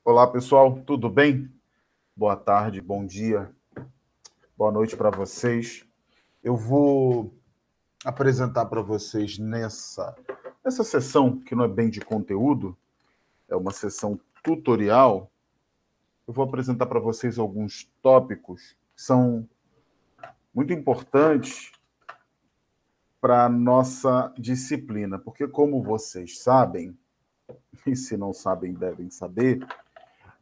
Olá, pessoal, tudo bem? Boa tarde, bom dia, boa noite para vocês. Eu vou apresentar para vocês nessa sessão, que não é bem de conteúdo, é uma sessão tutorial. Eu vou apresentar para vocês alguns tópicos que são muito importantes para a nossa disciplina, porque, como vocês sabem, e se não sabem, devem saber,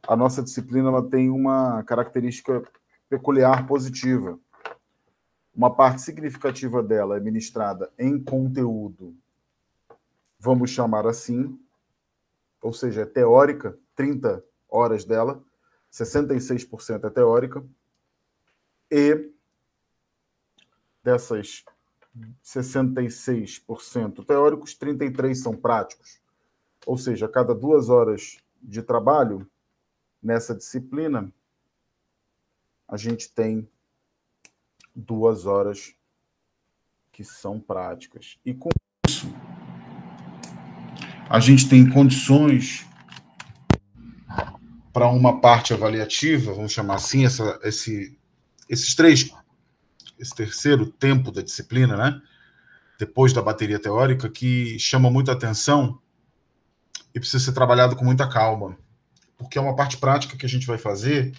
a nossa disciplina ela tem uma característica peculiar positiva. Uma parte significativa dela é ministrada em conteúdo, vamos chamar assim, ou seja, é teórica, 30 horas dela, 66% é teórica, e dessas 66% teóricos, 33% são práticos. Ou seja, a cada 2 horas de trabalho nessa disciplina, a gente tem 2 horas que são práticas. E com isso, a gente tem condições para uma parte avaliativa, vamos chamar assim, esse terceiro tempo da disciplina, né? Depois da bateria teórica, que chama muita atenção e precisa ser trabalhado com muita calma, porque é uma parte prática que a gente vai fazer,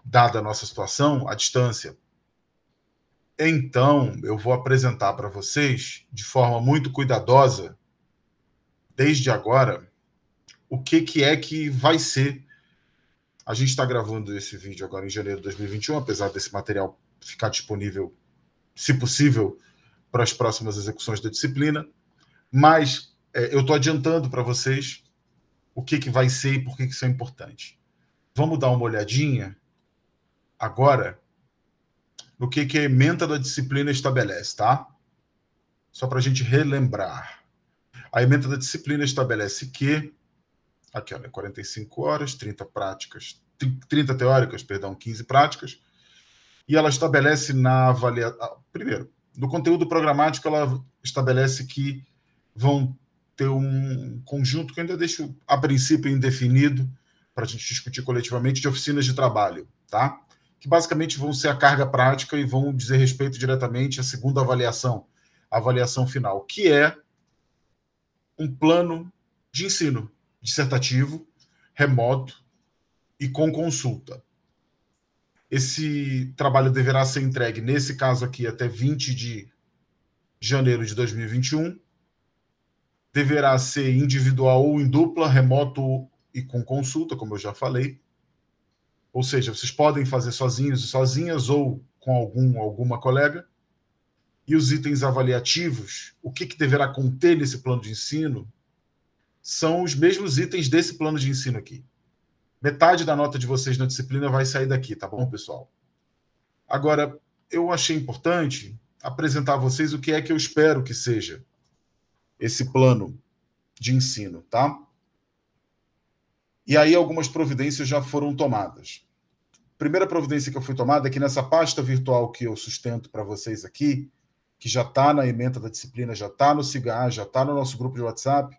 dada a nossa situação, à distância. Então, eu vou apresentar para vocês, de forma muito cuidadosa, desde agora, o que é que vai ser. A gente está gravando esse vídeo agora em janeiro de 2021, apesar desse material ficar disponível, se possível, para as próximas execuções da disciplina, mas eu estou adiantando para vocês o que vai ser e por que isso é importante. Vamos dar uma olhadinha agora no que a ementa da disciplina estabelece, tá? Só para a gente relembrar. A ementa da disciplina estabelece que, aqui, olha, 45 horas, 30 práticas, 30 teóricas, perdão, 15 práticas, e ela estabelece na avaliação. Primeiro, no conteúdo programático, ela estabelece que vão ter um conjunto que eu ainda deixo, a princípio, indefinido, para a gente discutir coletivamente, de oficinas de trabalho, tá? Que basicamente vão ser a carga prática e vão dizer respeito diretamente à segunda avaliação, a avaliação final, que é um plano de ensino dissertativo, remoto e com consulta. Esse trabalho deverá ser entregue, nesse caso aqui, até 20 de janeiro de 2021. Deverá ser individual ou em dupla, remoto e com consulta, como eu já falei. Ou seja, vocês podem fazer sozinhos e sozinhas ou com alguma colega. E os itens avaliativos, o que deverá conter nesse plano de ensino, são os mesmos itens desse plano de ensino aqui. Metade da nota de vocês na disciplina vai sair daqui, tá bom, pessoal? Agora, eu achei importante apresentar a vocês o que é que eu espero que seja esse plano de ensino, tá? E aí algumas providências já foram tomadas. Primeira providência que eu fui tomada é que nessa pasta virtual que eu sustento para vocês aqui, que já está na ementa da disciplina, já está no CIGAR, já está no nosso grupo de WhatsApp,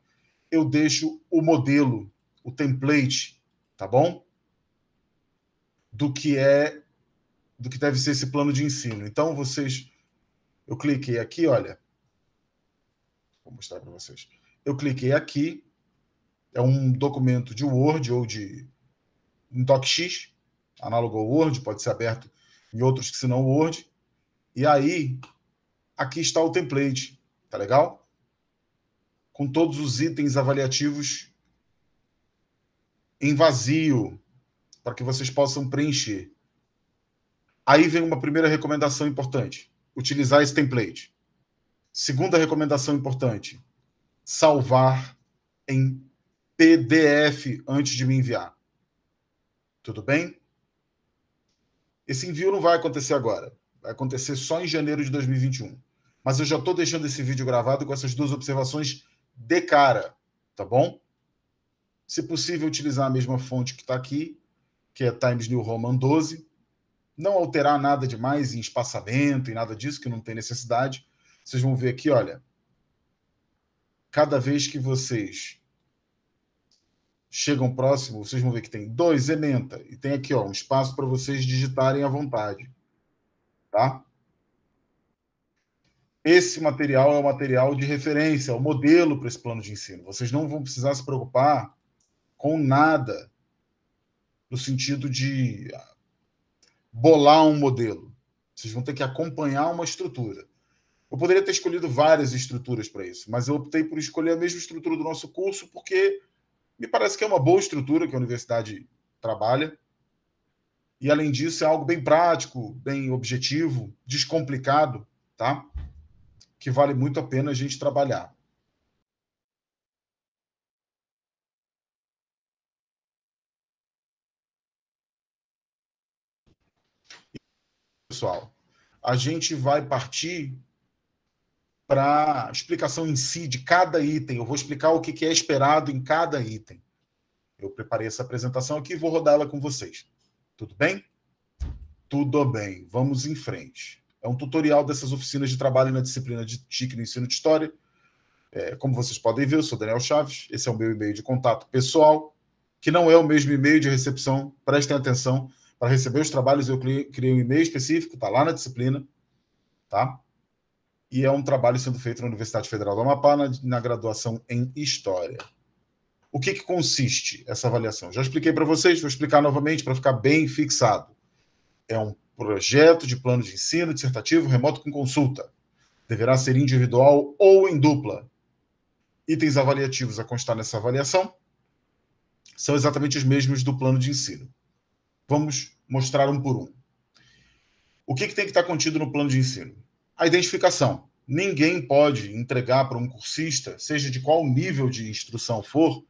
eu deixo o modelo, o template, tá bom? Do que deve ser esse plano de ensino. Então, eu cliquei aqui, olha, vou mostrar para vocês. Eu cliquei aqui, é um documento de Word ou de um DocX, análogo ao Word, pode ser aberto em outros que senão o Word. E aí, aqui está o template, tá legal? Com todos os itens avaliativos em vazio, para que vocês possam preencher. Aí vem uma primeira recomendação importante: utilizar esse template. Segunda recomendação importante: salvar em PDF antes de me enviar. Tudo bem? Esse envio não vai acontecer agora. Vai acontecer só em janeiro de 2021. Mas eu já estou deixando esse vídeo gravado com essas duas observações de cara, tá bom? Se possível, utilizar a mesma fonte que está aqui, que é Times New Roman 12. Não alterar nada demais em espaçamento e nada disso, que não tem necessidade. Vocês vão ver aqui, olha, cada vez que vocês chegam próximo, vocês vão ver que tem 2, ementa, e tem aqui um espaço para vocês digitarem à vontade. Tá? Esse material é o material de referência, é o modelo para esse plano de ensino. Vocês não vão precisar se preocupar com nada no sentido de bolar um modelo. Vocês vão ter que acompanhar uma estrutura. Eu poderia ter escolhido várias estruturas para isso, mas eu optei por escolher a mesma estrutura do nosso curso porque me parece que é uma boa estrutura que a universidade trabalha. E, além disso, é algo bem prático, bem objetivo, descomplicado, tá? Que vale muito a pena a gente trabalhar. Pessoal, a gente vai partir para a explicação em si de cada item. Eu vou explicar o que é esperado em cada item. Eu preparei essa apresentação aqui e vou rodá-la com vocês. Tudo bem? Tudo bem. Vamos em frente. É um tutorial dessas oficinas de trabalho na disciplina de TIC no ensino de História. Como vocês podem ver, eu sou Daniel Chaves. Esse é o meu e-mail de contato pessoal, que não é o mesmo e-mail de recepção. Prestem atenção. Para receber os trabalhos, eu criei um e-mail específico, está lá na disciplina. Tá? E é um trabalho sendo feito na Universidade Federal do Amapá, na graduação em História. O que consiste essa avaliação? Já expliquei para vocês, vou explicar novamente para ficar bem fixado. É um projeto de plano de ensino dissertativo remoto com consulta. Deverá ser individual ou em dupla. Itens avaliativos a constar nessa avaliação são exatamente os mesmos do plano de ensino. Vamos mostrar um por um. O que tem que estar contido no plano de ensino? A identificação. Ninguém pode entregar para um cursista, seja de qual nível de instrução for,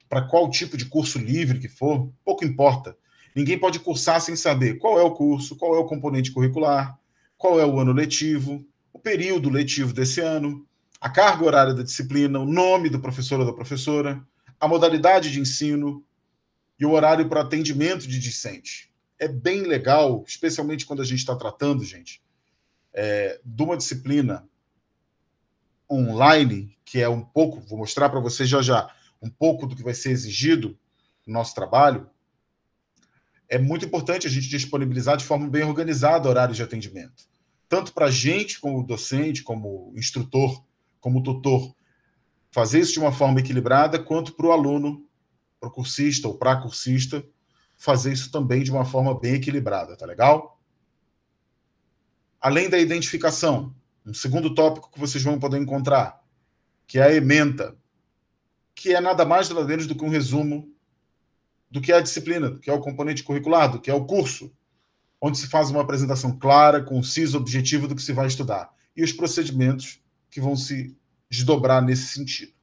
para qual tipo de curso livre que for, pouco importa. Ninguém pode cursar sem saber qual é o curso, qual é o componente curricular, qual é o ano letivo, o período letivo desse ano, a carga horária da disciplina, o nome do professor ou da professora, a modalidade de ensino e o horário para atendimento de discente. É bem legal, especialmente quando a gente está tratando, gente, de uma disciplina online, que é um pouco, vou mostrar para vocês já, um pouco do que vai ser exigido no nosso trabalho. É muito importante a gente disponibilizar de forma bem organizada horários de atendimento. Tanto para a gente, como docente, como instrutor, como tutor, fazer isso de uma forma equilibrada, quanto para o aluno, para o cursista ou para a cursista, fazer isso também de uma forma bem equilibrada, tá legal? Além da identificação, um segundo tópico que vocês vão poder encontrar, que é a ementa, que é nada mais nada menos do que um resumo do que é a disciplina, do que é o componente curricular, do que é o curso, onde se faz uma apresentação clara, concisa, objetiva do que se vai estudar, e os procedimentos que vão se desdobrar nesse sentido.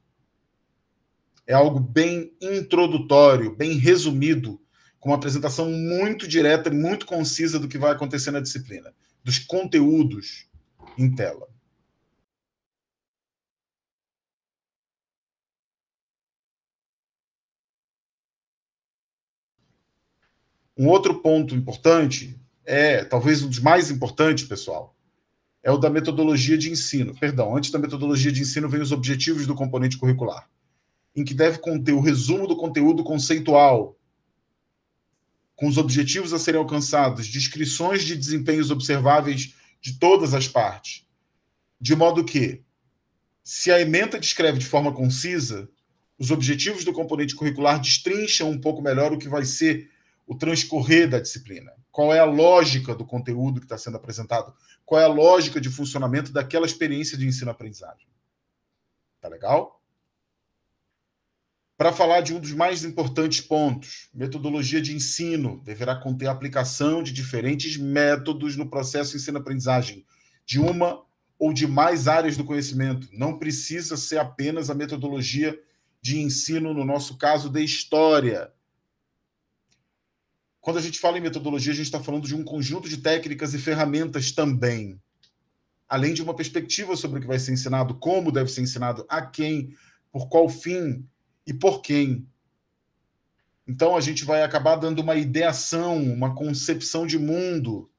É algo bem introdutório, bem resumido, com uma apresentação muito direta e muito concisa do que vai acontecer na disciplina, dos conteúdos em tela. Um outro ponto importante, talvez um dos mais importantes, pessoal, é o da metodologia de ensino. Perdão, antes da metodologia de ensino vem os objetivos do componente curricular, em que deve conter o resumo do conteúdo conceitual, com os objetivos a serem alcançados, descrições de desempenhos observáveis de todas as partes, de modo que, se a ementa descreve de forma concisa, os objetivos do componente curricular destrincham um pouco melhor o que vai ser o transcorrer da disciplina. Qual é a lógica do conteúdo que está sendo apresentado? Qual é a lógica de funcionamento daquela experiência de ensino-aprendizagem? Tá legal? Para falar de um dos mais importantes pontos, metodologia de ensino deverá conter a aplicação de diferentes métodos no processo de ensino-aprendizagem, de uma ou de mais áreas do conhecimento. Não precisa ser apenas a metodologia de ensino, no nosso caso, de história. Quando a gente fala em metodologia, a gente está falando de um conjunto de técnicas e ferramentas também, além de uma perspectiva sobre o que vai ser ensinado, como deve ser ensinado, a quem, por qual fim e por quem. Então, a gente vai acabar dando uma ideação, uma concepção de mundo,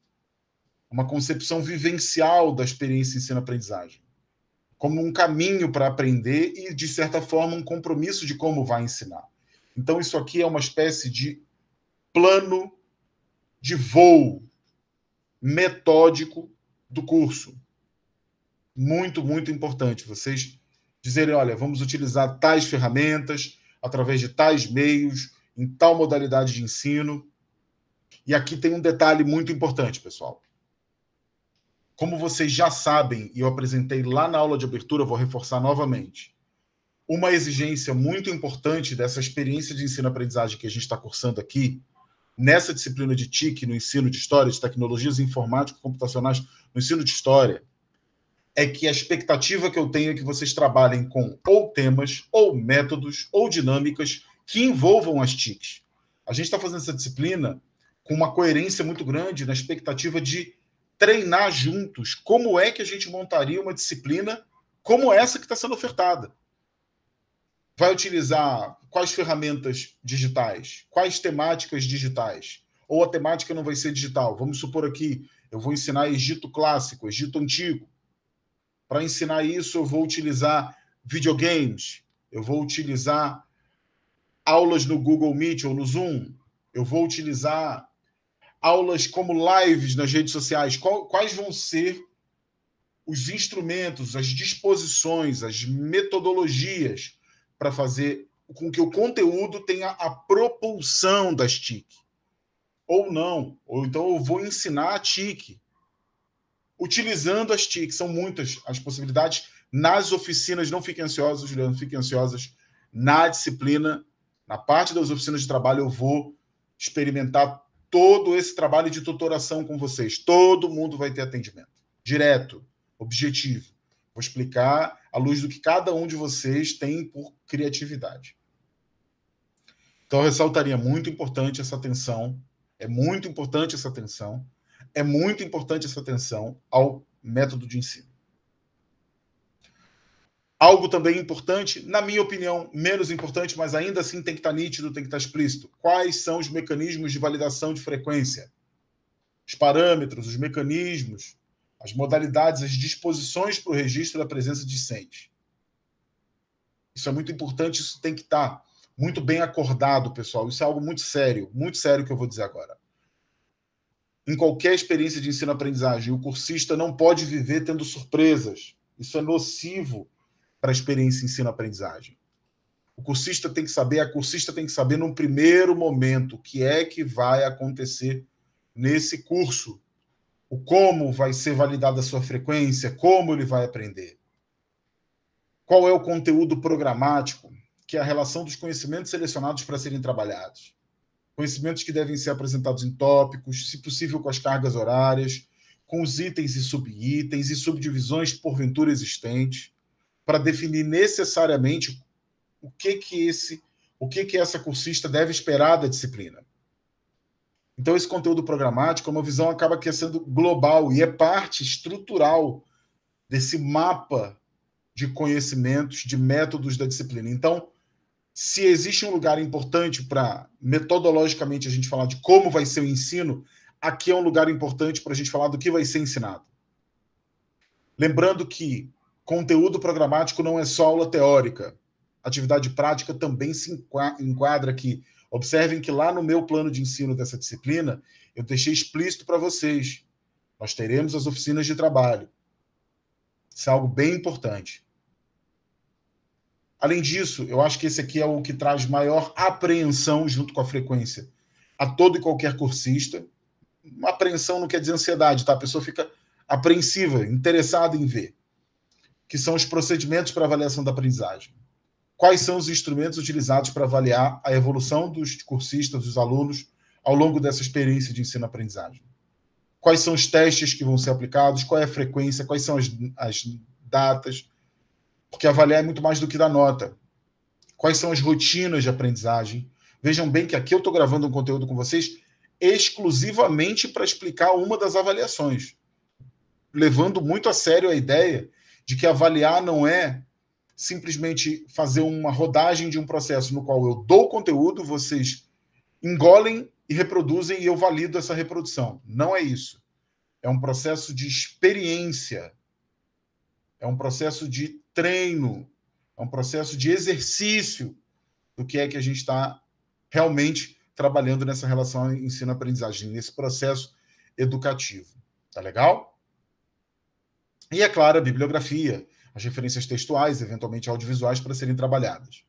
uma concepção vivencial da experiência ensino-aprendizagem, como um caminho para aprender e, de certa forma, um compromisso de como vai ensinar. Então, isso aqui é uma espécie de plano de voo metódico do curso. Muito, muito importante. Vocês dizerem, olha, vamos utilizar tais ferramentas, através de tais meios, em tal modalidade de ensino. E aqui tem um detalhe muito importante, pessoal. Como vocês já sabem, e eu apresentei lá na aula de abertura, vou reforçar novamente, uma exigência muito importante dessa experiência de ensino-aprendizagem que a gente está cursando aqui, nessa disciplina de TIC, no ensino de História, de Tecnologias Informáticas e Computacionais, no ensino de História, é que a expectativa que eu tenho é que vocês trabalhem com ou temas, ou métodos, ou dinâmicas que envolvam as TICs. A gente está fazendo essa disciplina com uma coerência muito grande na expectativa de treinar juntos como é que a gente montaria uma disciplina como essa que está sendo ofertada. Vai utilizar quais ferramentas digitais? Quais temáticas digitais? Ou a temática não vai ser digital? Vamos supor aqui, eu vou ensinar Egito Clássico, Egito Antigo. Para ensinar isso, eu vou utilizar videogames, eu vou utilizar aulas no Google Meet ou no Zoom, eu vou utilizar aulas como lives nas redes sociais. Quais vão ser os instrumentos, as disposições, as metodologias para fazer com que o conteúdo tenha a propulsão das TIC? Ou não. Ou então eu vou ensinar a TIC utilizando as TIC. São muitas as possibilidades. Nas oficinas, não fiquem ansiosos, Juliano, fiquem ansiosas. Na disciplina, na parte das oficinas de trabalho, eu vou experimentar todo esse trabalho de tutoração com vocês. Todo mundo vai ter atendimento. Direto, objetivo. Vou explicar à luz do que cada um de vocês tem por criatividade. Então, eu ressaltaria muito importante essa atenção. É muito importante essa atenção. É muito importante essa atenção ao método de ensino. Algo também importante, na minha opinião, menos importante, mas ainda assim tem que estar nítido, tem que estar explícito. Quais são os mecanismos de validação de frequência? Os parâmetros, os mecanismos, as modalidades, as disposições para o registro da presença discente. Isso é muito importante, isso tem que estar muito bem acordado, pessoal. Isso é algo muito sério que eu vou dizer agora. Em qualquer experiência de ensino-aprendizagem, o cursista não pode viver tendo surpresas. Isso é nocivo para a experiência ensino-aprendizagem. A cursista tem que saber num primeiro momento o que é que vai acontecer nesse curso, o como vai ser validada a sua frequência, como ele vai aprender. Qual é o conteúdo programático, que é a relação dos conhecimentos selecionados para serem trabalhados. Conhecimentos que devem ser apresentados em tópicos, se possível com as cargas horárias, com os itens e subitens e subdivisões porventura existentes, para definir necessariamente o que essa cursista deve esperar da disciplina. Então, esse conteúdo programático é uma visão acaba que sendo global e é parte estrutural desse mapa de conhecimentos, de métodos da disciplina. Então, se existe um lugar importante para, metodologicamente, a gente falar de como vai ser o ensino, aqui é um lugar importante para a gente falar do que vai ser ensinado. Lembrando que conteúdo programático não é só aula teórica. Atividade prática também se enquadra aqui. Observem que lá no meu plano de ensino dessa disciplina, eu deixei explícito para vocês. Nós teremos as oficinas de trabalho. Isso é algo bem importante. Além disso, eu acho que esse aqui é o que traz maior apreensão junto com a frequência a todo e qualquer cursista. Uma apreensão não quer dizer ansiedade, tá? A pessoa fica apreensiva, interessada em ver. Que são os procedimentos para avaliação da aprendizagem. Quais são os instrumentos utilizados para avaliar a evolução dos cursistas, dos alunos, ao longo dessa experiência de ensino-aprendizagem? Quais são os testes que vão ser aplicados? Qual é a frequência? Quais são as datas? Porque avaliar é muito mais do que dar nota. Quais são as rotinas de aprendizagem? Vejam bem que aqui eu estou gravando um conteúdo com vocês exclusivamente para explicar uma das avaliações, levando muito a sério a ideia de que avaliar não é simplesmente fazer uma rodagem de um processo no qual eu dou o conteúdo, vocês engolem e reproduzem e eu valido essa reprodução. Não é isso. É um processo de experiência. É um processo de treino. É um processo de exercício do que é que a gente está realmente trabalhando nessa relação ensino-aprendizagem, nesse processo educativo. Tá legal? E, é claro, a bibliografia, as referências textuais, eventualmente audiovisuais, para serem trabalhadas.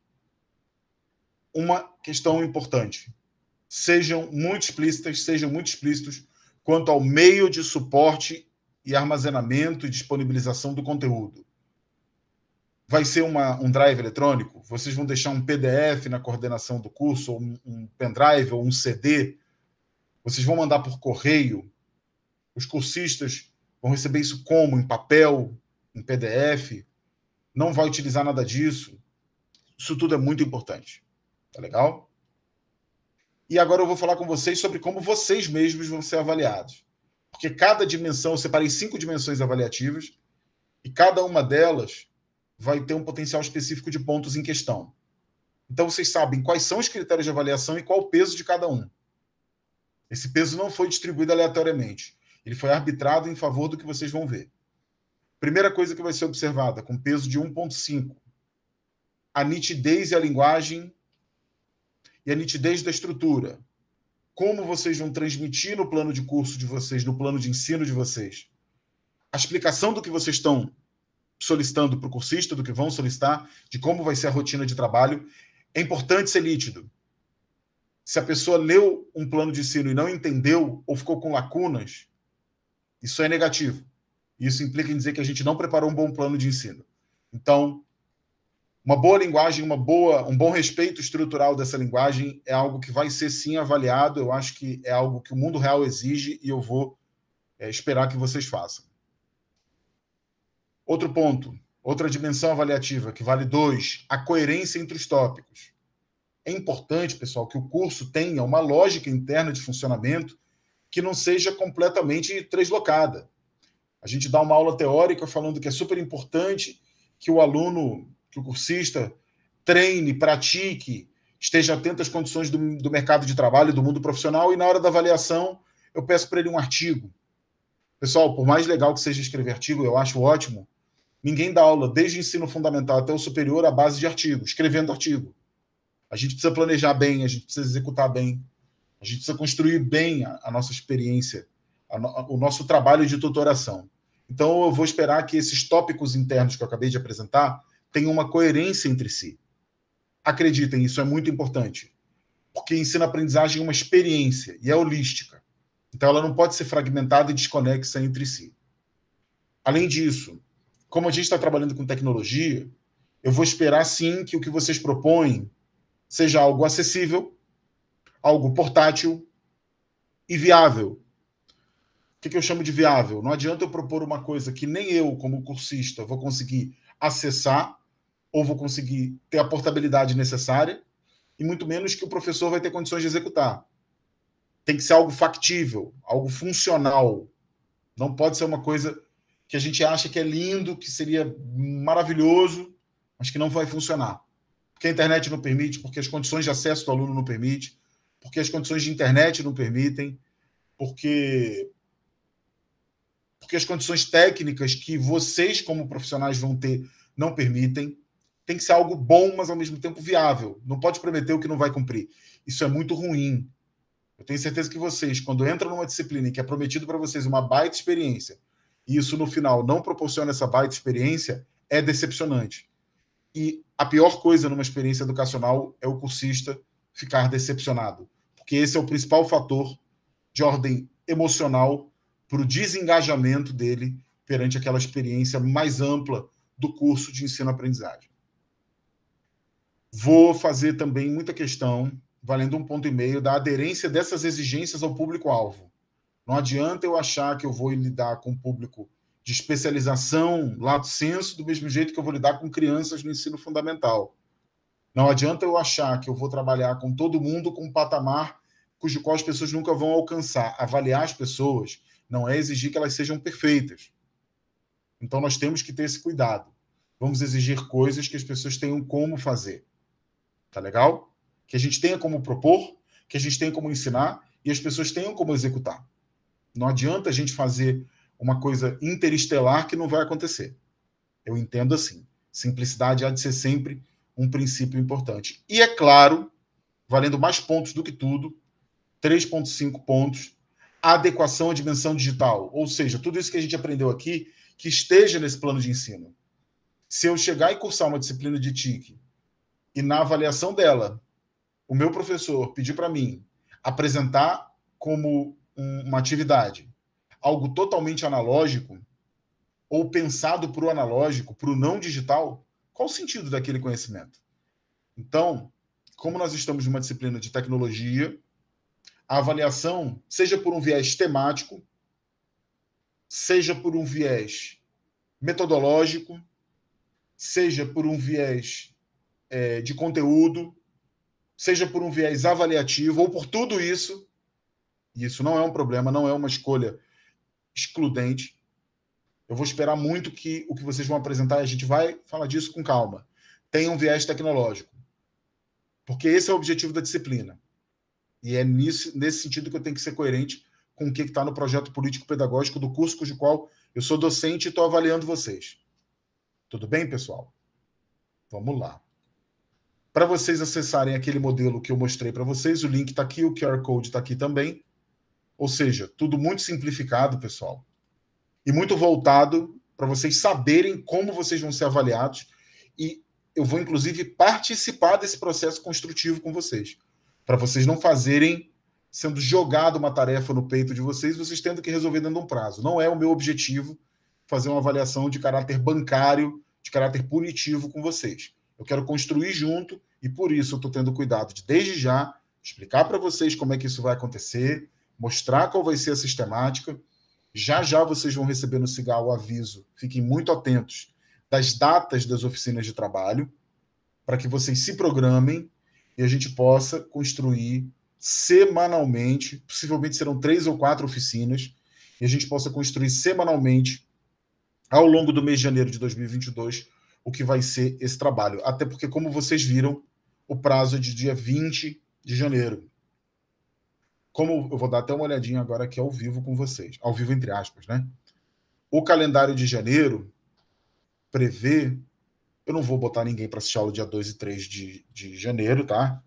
Uma questão importante. Sejam muito explícitos quanto ao meio de suporte e armazenamento e disponibilização do conteúdo. Vai ser um drive eletrônico? Vocês vão deixar um PDF na coordenação do curso, ou um pendrive, ou um CD? Vocês vão mandar por correio? Os cursistas vão receber isso como? Em papel? Em PDF? Não vai utilizar nada disso? Isso tudo é muito importante. Tá legal? E agora eu vou falar com vocês sobre como vocês mesmos vão ser avaliados. Porque cada dimensão, eu separei 5 dimensões avaliativas, e cada uma delas vai ter um potencial específico de pontos em questão. Então, vocês sabem quais são os critérios de avaliação e qual o peso de cada um. Esse peso não foi distribuído aleatoriamente. Ele foi arbitrado em favor do que vocês vão ver. Primeira coisa que vai ser observada, com peso de 1,5. A nitidez e a linguagem e a nitidez da estrutura. Como vocês vão transmitir no plano de curso de vocês, no plano de ensino de vocês, a explicação do que vocês estão solicitando para o cursista, do que vão solicitar, de como vai ser a rotina de trabalho. É importante ser nítido. Se a pessoa leu um plano de ensino e não entendeu, ou ficou com lacunas, isso é negativo. Isso implica em dizer que a gente não preparou um bom plano de ensino. Então, uma boa linguagem, um bom respeito estrutural dessa linguagem é algo que vai ser, sim, avaliado. Eu acho que é algo que o mundo real exige e eu vou esperar que vocês façam. Outro ponto, outra dimensão avaliativa, que vale 2, a coerência entre os tópicos. É importante, pessoal, que o curso tenha uma lógica interna de funcionamento que não seja completamente translocada. A gente dá uma aula teórica falando que é super importante que o aluno, que o cursista treine, pratique, esteja atento às condições do mercado de trabalho, do mundo profissional, e na hora da avaliação eu peço para ele um artigo. Pessoal, por mais legal que seja escrever artigo, eu acho ótimo, ninguém dá aula, desde o ensino fundamental até o superior, à base de artigo, escrevendo artigo. A gente precisa planejar bem, a gente precisa executar bem, a gente precisa construir bem a nossa experiência, o nosso trabalho de tutoração. Então, eu vou esperar que esses tópicos internos que eu acabei de apresentar tenham uma coerência entre si. Acreditem, isso é muito importante, porque ensino-aprendizagem é uma experiência e é holística. Então, ela não pode ser fragmentada e desconexa entre si. Além disso, como a gente está trabalhando com tecnologia, eu vou esperar, sim, que o que vocês propõem seja algo acessível, algo portátil e viável. O que eu chamo de viável? Não adianta eu propor uma coisa que nem eu, como cursista, vou conseguir acessar ou vou conseguir ter a portabilidade necessária, e muito menos que o professor vai ter condições de executar. Tem que ser algo factível, algo funcional. Não pode ser uma coisa que a gente acha que é lindo, que seria maravilhoso, mas que não vai funcionar. Porque a internet não permite, porque as condições de acesso do aluno não permitem, porque as condições de internet não permitem, porque as condições técnicas que vocês, como profissionais, vão ter não permitem. Tem que ser algo bom, mas ao mesmo tempo viável. Não pode prometer o que não vai cumprir. Isso é muito ruim. Eu tenho certeza que vocês, quando entram numa disciplina em que é prometido para vocês uma baita experiência, e isso no final não proporciona essa baita experiência, é decepcionante. E a pior coisa numa experiência educacional é o cursista ficar decepcionado, porque esse é o principal fator de ordem emocional para o desengajamento dele perante aquela experiência mais ampla do curso de ensino-aprendizagem. Vou fazer também muita questão, valendo 1,5 ponto, da aderência dessas exigências ao público-alvo. Não adianta eu achar que eu vou lidar com o público de especialização, lato sensu, do mesmo jeito que eu vou lidar com crianças no ensino fundamental. Não adianta eu achar que eu vou trabalhar com todo mundo com um patamar cujo qual as pessoas nunca vão alcançar. Avaliar as pessoas não é exigir que elas sejam perfeitas. Então, nós temos que ter esse cuidado. Vamos exigir coisas que as pessoas tenham como fazer. Tá legal? Que a gente tenha como propor, que a gente tenha como ensinar e as pessoas tenham como executar. Não adianta a gente fazer uma coisa interestelar que não vai acontecer. Eu entendo assim. Simplicidade há de ser sempre um princípio importante. E é claro valendo mais pontos do que tudo, 3,5 pontos. Adequação à dimensão digital, ou seja, tudo isso que a gente aprendeu aqui, que esteja nesse plano de ensino. Se eu chegar e cursar uma disciplina de TIC e na avaliação dela, o meu professor pedir para mim apresentar como uma atividade algo totalmente analógico ou pensado para o analógico, para o não digital, qual o sentido daquele conhecimento? Então, como nós estamos numa disciplina de tecnologia, a avaliação, seja por um viés temático, seja por um viés metodológico, seja por um viés de conteúdo, seja por um viés avaliativo, ou por tudo isso, e isso não é um problema, não é uma escolha excludente, eu vou esperar muito que o que vocês vão apresentar, a gente vai falar disso com calma, tenha um viés tecnológico, porque esse é o objetivo da disciplina. E é nesse sentido que eu tenho que ser coerente com o que está no projeto político-pedagógico do curso cujo qual eu sou docente e estou avaliando vocês. Tudo bem, pessoal? Vamos lá. Para vocês acessarem aquele modelo que eu mostrei para vocês, o link está aqui, o QR Code está aqui também. Ou seja, tudo muito simplificado, pessoal. E muito voltado para vocês saberem como vocês vão ser avaliados. E eu vou, inclusive, participar desse processo construtivo com vocês. Para vocês não fazerem, sendo jogado uma tarefa no peito de vocês, vocês tendo que resolver dentro de um prazo. Não é o meu objetivo fazer uma avaliação de caráter bancário, de caráter punitivo com vocês. Eu quero construir junto e, por isso, eu estou tendo cuidado de, desde já, explicar para vocês como é que isso vai acontecer, mostrar qual vai ser a sistemática. Já já vocês vão receber no Cigal o aviso, fiquem muito atentos, das datas das oficinas de trabalho, para que vocês se programem e a gente possa construir semanalmente, possivelmente serão 3 ou 4 oficinas, e a gente possa construir semanalmente, ao longo do mês de janeiro de 2022, o que vai ser esse trabalho. Até porque, como vocês viram, o prazo é de dia 20 de janeiro. Como eu vou dar até uma olhadinha agora aqui ao vivo com vocês, ao vivo entre aspas, né? O calendário de janeiro prevê, eu não vou botar ninguém para assistir aula dia 2 e 3 de janeiro, tá?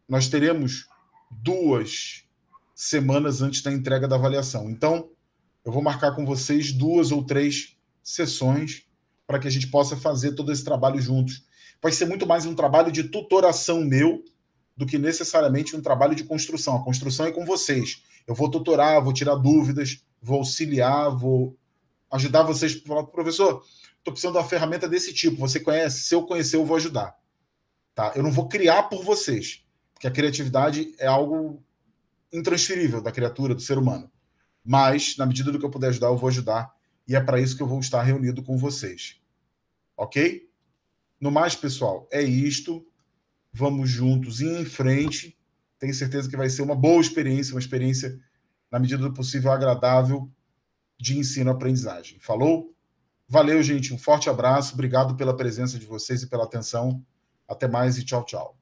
Nós teremos 2 semanas antes da entrega da avaliação. Então, eu vou marcar com vocês 2 ou 3 sessões para que a gente possa fazer todo esse trabalho juntos. Vai ser muito mais um trabalho de tutoração meu do que necessariamente um trabalho de construção. A construção é com vocês. Eu vou tutorar, vou tirar dúvidas, vou auxiliar, vou ajudar vocês. Professor, estou precisando de uma ferramenta desse tipo. Você conhece? Se eu conhecer, eu vou ajudar. Tá? Eu não vou criar por vocês, porque a criatividade é algo intransferível da criatura, do ser humano. Mas, na medida do que eu puder ajudar, eu vou ajudar. E é para isso que eu vou estar reunido com vocês. Ok? No mais, pessoal, é isto. Vamos juntos ir em frente. Tenho certeza que vai ser uma boa experiência, uma experiência, na medida do possível, agradável de ensino-aprendizagem. Falou? Valeu, gente. Um forte abraço. Obrigado pela presença de vocês e pela atenção. Até mais e tchau, tchau.